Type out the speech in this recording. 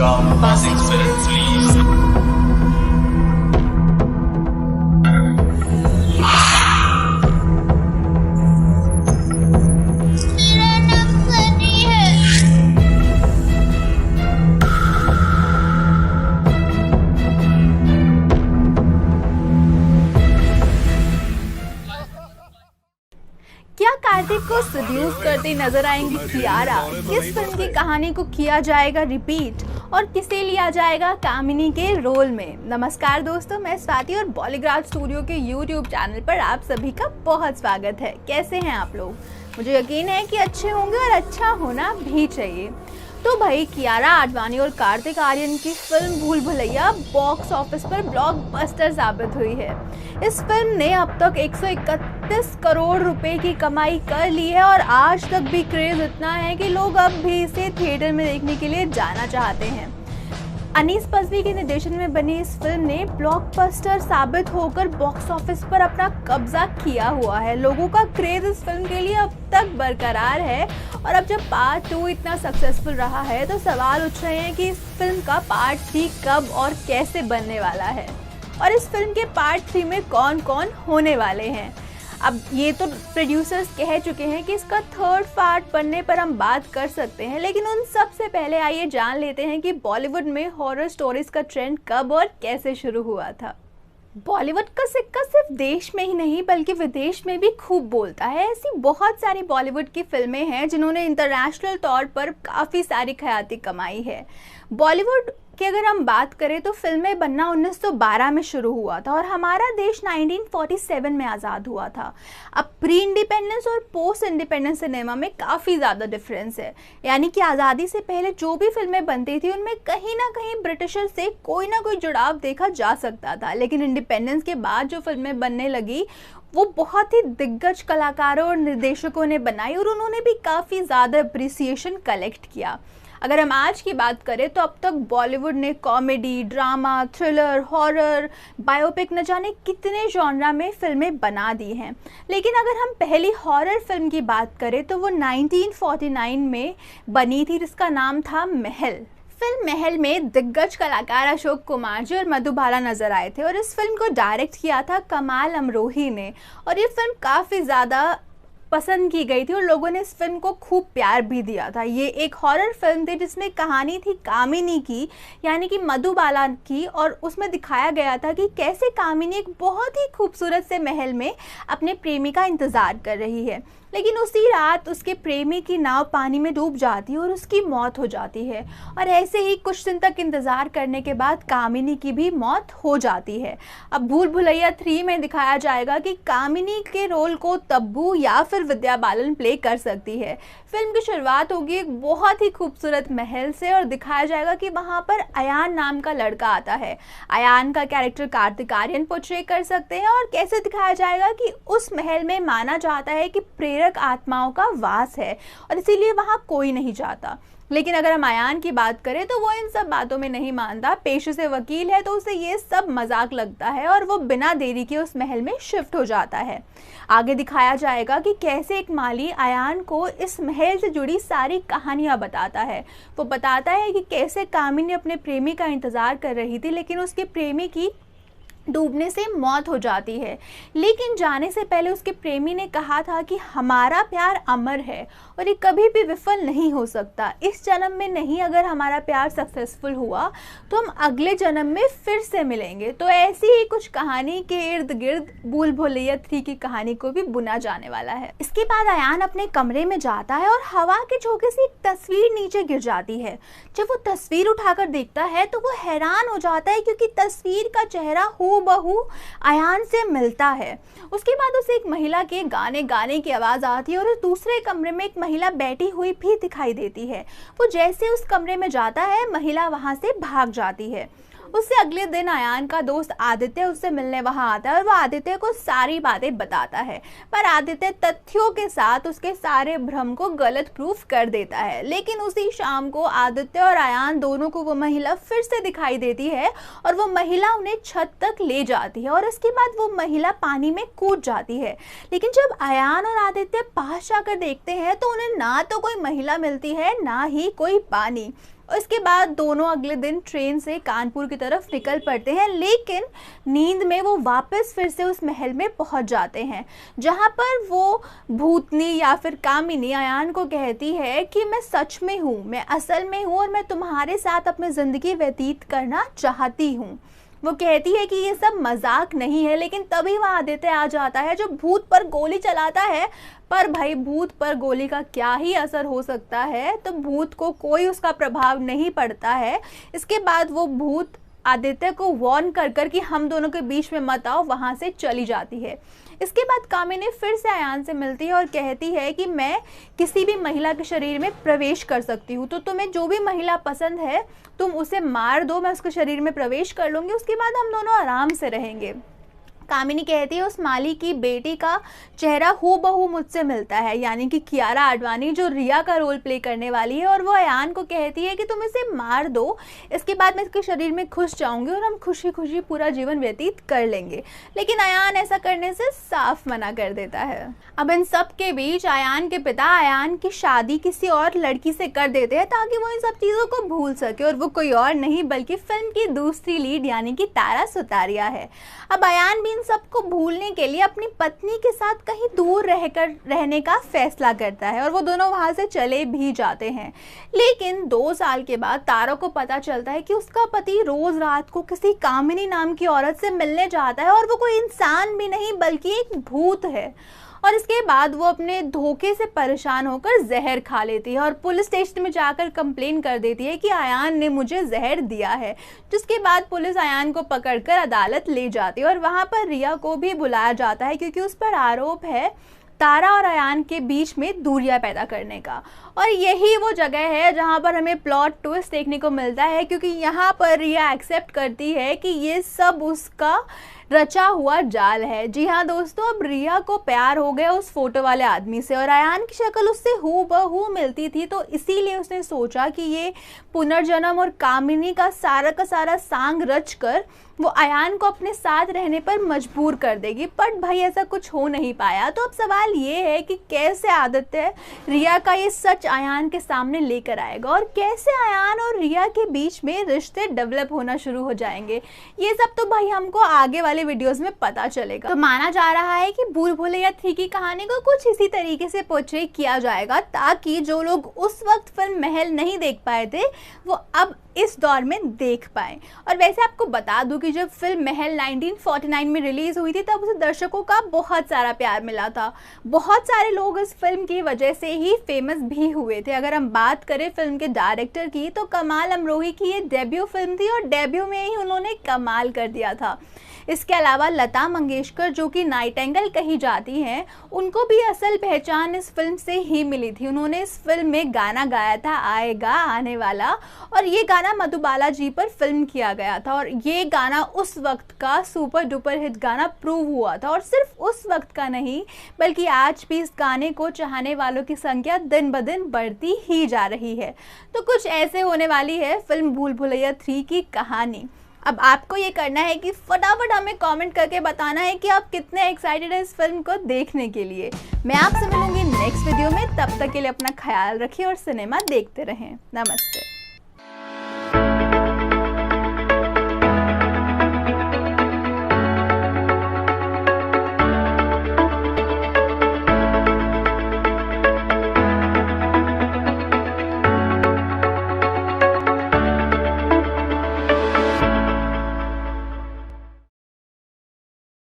Round passing spirits, please. मेरा नाम सनी है। क्या कार्तिक को सड्यूस करती नजर आएंगी कियारा? किस फिल्म की कहानी को किया जाएगा रिपीट और किसे लिया जाएगा कामिनी के रोल में? नमस्कार दोस्तों, मैं स्वाति और बॉलीग्राड स्टूडियो के यूट्यूब चैनल पर आप सभी का बहुत स्वागत है। कैसे हैं आप लोग? मुझे यकीन है कि अच्छे होंगे और अच्छा होना भी चाहिए। तो भाई, कियारा आडवाणी और कार्तिक आर्यन की फिल्म भूल भुलैया बॉक्स ऑफिस पर ब्लॉकबस्टर साबित हुई है। इस फिल्म ने अब तक 131 करोड़ रुपए की कमाई कर ली है और आज तक भी क्रेज इतना है कि लोग अब भी इसे थिएटर में देखने के लिए जाना चाहते हैं। अनीस पजवी के निर्देशन में बनी इस फिल्म ने ब्लॉकबस्टर साबित होकर बॉक्स ऑफिस पर अपना कब्जा किया हुआ है। लोगों का क्रेज इस फिल्म के लिए अब तक बरकरार है और अब जब पार्ट 2 इतना सक्सेसफुल रहा है तो सवाल उठ रहे हैं कि इस फिल्म का पार्ट 3 कब और कैसे बनने वाला है और इस फिल्म के पार्ट 3 में कौन कौन होने वाले हैं। अब ये तो प्रोड्यूसर्स कह चुके हैं कि इसका थर्ड पार्ट बनने पर हम बात कर सकते हैं, लेकिन उन सब से पहले आइए जान लेते हैं कि बॉलीवुड में हॉरर स्टोरीज का ट्रेंड कब और कैसे शुरू हुआ था। बॉलीवुड का सिक्का सिर्फ देश में ही नहीं बल्कि विदेश में भी खूब बोलता है। ऐसी बहुत सारी बॉलीवुड की फिल्में हैं जिन्होंने इंटरनेशनल तौर पर काफ़ी सारी ख्याति कमाई है। बॉलीवुड की अगर हम बात करें तो फिल्में बनना 1912 में शुरू हुआ था और हमारा देश 1947 में आज़ाद हुआ था। अब प्री इंडिपेंडेंस और पोस्ट इंडिपेंडेंस सिनेमा में काफ़ी ज़्यादा डिफरेंस है। यानी कि आज़ादी से पहले जो भी फिल्में बनती थी उनमें कहीं ना कहीं ब्रिटिशर से कोई ना कोई जुड़ाव देखा जा सकता था, लेकिन इंडिपेंडेंस के बाद जो फिल्में बनने लगी वो बहुत ही दिग्गज कलाकारों और निर्देशकों ने बनाई और उन्होंने भी काफ़ी ज़्यादा अप्रिसिएशन कलेक्ट किया। अगर हम आज की बात करें तो अब तक बॉलीवुड ने comedy, drama, thriller, horror, biopic न जाने कितने जॉनरा में फिल्में बना दी हैं। लेकिन अगर हम पहली हॉरर फिल्म की बात करें तो वो 1949 में बनी थी, जिसका नाम था महल। फिल्म महल में दिग्गज कलाकार अशोक कुमार जी और मधुबाला नजर आए थे और इस फिल्म को डायरेक्ट किया था कमाल अमरोही ने और ये फिल्म काफ़ी ज़्यादा पसंद की गई थी और लोगों ने इस फिल्म को खूब प्यार भी दिया था। ये एक हॉरर फिल्म थी जिसमें कहानी थी कामिनी की, यानी कि मधुबाला की, और उसमें दिखाया गया था कि कैसे कामिनी एक बहुत ही खूबसूरत से महल में अपने प्रेमी का इंतज़ार कर रही है, लेकिन उसी रात उसके प्रेमी की नाव पानी में डूब जाती है और उसकी मौत हो जाती है और ऐसे ही कुछ दिन तक इंतज़ार करने के बाद कामिनी की भी मौत हो जाती है। अब भूल भुलैया 3 में दिखाया जाएगा कि कामिनी के रोल को तब्बू या फिर विद्या बालन प्ले कर सकती है। फिल्म की शुरुआत होगी एक बहुत ही खूबसूरत महल से और दिखाया जाएगा कि वहाँ पर अयान नाम का लड़का आता है। अयान का कैरेक्टर कार्तिक आर्यन पोर्ट्रे कर सकते हैं और कैसे दिखाया जाएगा कि उस महल में माना जाता है कि प्रेरक आत्माओं का वास है और इसीलिए वहाँ कोई नहीं जाता। लेकिन अगर हम अयान की बात करें तो वो इन सब बातों में नहीं मानता। पेशे से वकील है तो उसे ये सब मजाक लगता है और वो बिना देरी के उस महल में शिफ्ट हो जाता है। आगे दिखाया जाएगा कि कैसे एक माली अयान को इस महल से जुड़ी सारी कहानियां बताता है। वो बताता है कि कैसे कामिनी अपने प्रेमी का इंतज़ार कर रही थी, लेकिन उसके प्रेमी की डूबने से मौत हो जाती है। लेकिन जाने से पहले उसके प्रेमी ने कहा था कि हमारा प्यार अमर है और ये कभी भी विफल नहीं हो सकता। इस जन्म में नहीं, अगर हमारा प्यार सक्सेसफुल हुआ तो हम अगले जन्म में फिर से मिलेंगे। तो ऐसी ही कुछ कहानी के इर्द गिर्द भूल भुलैया 3 की कहानी को भी बुना जाने वाला है। इसके बाद अयान अपने कमरे में जाता है और हवा के झोंके से एक तस्वीर नीचे गिर जाती है। जब वो तस्वीर उठाकर देखता है तो वो हैरान हो जाता है क्योंकि तस्वीर का चेहरा हूबहू अयान से मिलता है। उसके बाद उसे एक महिला के गाने की आवाज़ आती है और उस दूसरे कमरे में एक महिला बैठी हुई भी दिखाई देती है। वो जैसे उस कमरे में जाता है, महिला वहाँ से भाग जाती है। उससे अगले दिन अयान का दोस्त आदित्य उससे मिलने वहां आता है और वो आदित्य को सारी बातें बताता है, पर आदित्य तथ्यों के साथ उसके सारे भ्रम को गलत प्रूफ कर देता है। लेकिन उसी शाम को आदित्य और अयान दोनों को वो महिला फिर से दिखाई देती है और वो महिला उन्हें छत तक ले जाती है और इसके बाद वो महिला पानी में कूद जाती है। लेकिन जब अयान और आदित्य पास जाकर देखते हैं तो उन्हें ना तो कोई महिला मिलती है ना ही कोई पानी। उसके बाद दोनों अगले दिन ट्रेन से कानपुर की तरफ निकल पड़ते हैं, लेकिन नींद में वो वापस फिर से उस महल में पहुंच जाते हैं जहां पर वो भूतनी या फिर कामिनी अयान को कहती है कि मैं सच में हूँ, मैं असल में हूँ और मैं तुम्हारे साथ अपनी ज़िंदगी व्यतीत करना चाहती हूँ। वो कहती है कि ये सब मजाक नहीं है, लेकिन तभी वहाँ आदित्य आ जाता है जो भूत पर गोली चलाता है। पर भाई भूत पर गोली का क्या ही असर हो सकता है, तो भूत को कोई उसका प्रभाव नहीं पड़ता है। इसके बाद वो भूत आदित्य को वार्न कर कर कि हम दोनों के बीच में मत आओ, वहाँ से चली जाती है। इसके बाद कामिनी फिर से अयान से मिलती है और कहती है कि मैं किसी भी महिला के शरीर में प्रवेश कर सकती हूँ, तो तुम्हें जो भी महिला पसंद है तुम उसे मार दो, मैं उसके शरीर में प्रवेश कर लूँगी, उसके बाद हम दोनों आराम से रहेंगे। कामिनी कहती है उस माली की बेटी का चेहरा हूबहू मुझसे मिलता है, यानी कि कियारा आडवाणी जो रिया का रोल प्ले करने वाली है, और वो अयान को कहती है कि तुम इसे मार दो, इसके बाद मैं इसके शरीर में घुस जाऊंगी और हम खुशी खुशी पूरा जीवन व्यतीत कर लेंगे। लेकिन अयान ऐसा करने से साफ मना कर देता है। अब इन सब के बीच अयान के पिता अयान की शादी किसी और लड़की से कर देते हैं ताकि वो इन सब चीज़ों को भूल सके, और वो कोई और नहीं बल्कि फिल्म की दूसरी लीड यानी कि तारा सुतारिया है। अब अयान भी इन सबको भूलने के लिए अपनी पत्नी के साथ कहीं दूर रहने का फैसला करता है और वो दोनों वहाँ से चले भी जाते हैं। लेकिन 2 साल के बाद तारा को पता चलता है कि उसका पति रोज रात को किसी कामिनी नाम की औरत से मिलने जाता है और वो कोई इंसान भी नहीं बल्कि एक भूत है। और इसके बाद वो अपने धोखे से परेशान होकर जहर खा लेती है और पुलिस स्टेशन में जाकर कंप्लेन कर देती है कि अयान ने मुझे जहर दिया है, जिसके बाद पुलिस अयान को पकड़कर अदालत ले जाती है और वहाँ पर रिया को भी बुलाया जाता है क्योंकि उस पर आरोप है तारा और अयान के बीच में दूरियां पैदा करने का। और यही वो जगह है जहाँ पर हमें प्लॉट ट्विस्ट देखने को मिलता है, क्योंकि यहाँ पर रिया एक्सेप्ट करती है कि ये सब उसका रचा हुआ जाल है। जी हाँ दोस्तों, अब रिया को प्यार हो गया उस फोटो वाले आदमी से और अयान की शक्ल उससे हूबहू मिलती थी, तो इसीलिए उसने सोचा कि ये पुनर्जन्म और कामिनी का सारा सांग रच कर वो अयान को अपने साथ रहने पर मजबूर कर देगी। बट भाई ऐसा कुछ हो नहीं पाया। तो अब सवाल ये है कि कैसे आदित्य रिया का ये सच अयान के सामने लेकर आएगा और कैसे अयान और रिया के बीच में रिश्ते डेवलप होना शुरू हो जाएंगे। ये सब तो भाई हमको आगे वाले वीडियोस में पता चलेगा। तो माना जा रहा है कि भूल भुलैया 3 की कहानी को कुछ इसी तरीके से पोर्ट्रे किया जाएगा ताकि जो लोग उस वक्त फिल्म महल नहीं देख पाए थे वो अब इस दौर में देख पाए। और वैसे आपको बता दूं कि जब फिल्म महल 1949 में रिलीज हुई थी तब उसे दर्शकों का बहुत सारा प्यार मिला था। बहुत सारे लोग इस फिल्म की वजह से ही फेमस भी हुए थे। अगर हम बात करें फिल्म के डायरेक्टर की तो कमाल अमरोही की ये डेब्यू फिल्म थी और डेब्यू में ही उन्होंने कमाल कर दिया था। इसके अलावा लता मंगेशकर जो कि नाइटिंगेल कही जाती हैं, उनको भी असल पहचान इस फिल्म से ही मिली थी। उन्होंने इस फिल्म में गाना गाया था आएगा आने वाला, और ये गाना मधुबाला जी पर फिल्म किया गया था और ये गाना उस वक्त का सुपर डुपर हिट गाना प्रूव हुआ था। और सिर्फ उस वक्त का नहीं बल्कि आज भी इस गाने को चाहने वालों की संख्या दिन ब दिन बढ़ती ही जा रही है। तो कुछ ऐसे होने वाली है फिल्म भूल भुलैया 3 की कहानी। अब आपको ये करना है कि फटाफट हमें कमेंट करके बताना है कि आप कितने एक्साइटेड हैं इस फिल्म को देखने के लिए। मैं आपसे मिलूंगी नेक्स्ट वीडियो में, तब तक के लिए अपना ख्याल रखिए और सिनेमा देखते रहें। नमस्ते।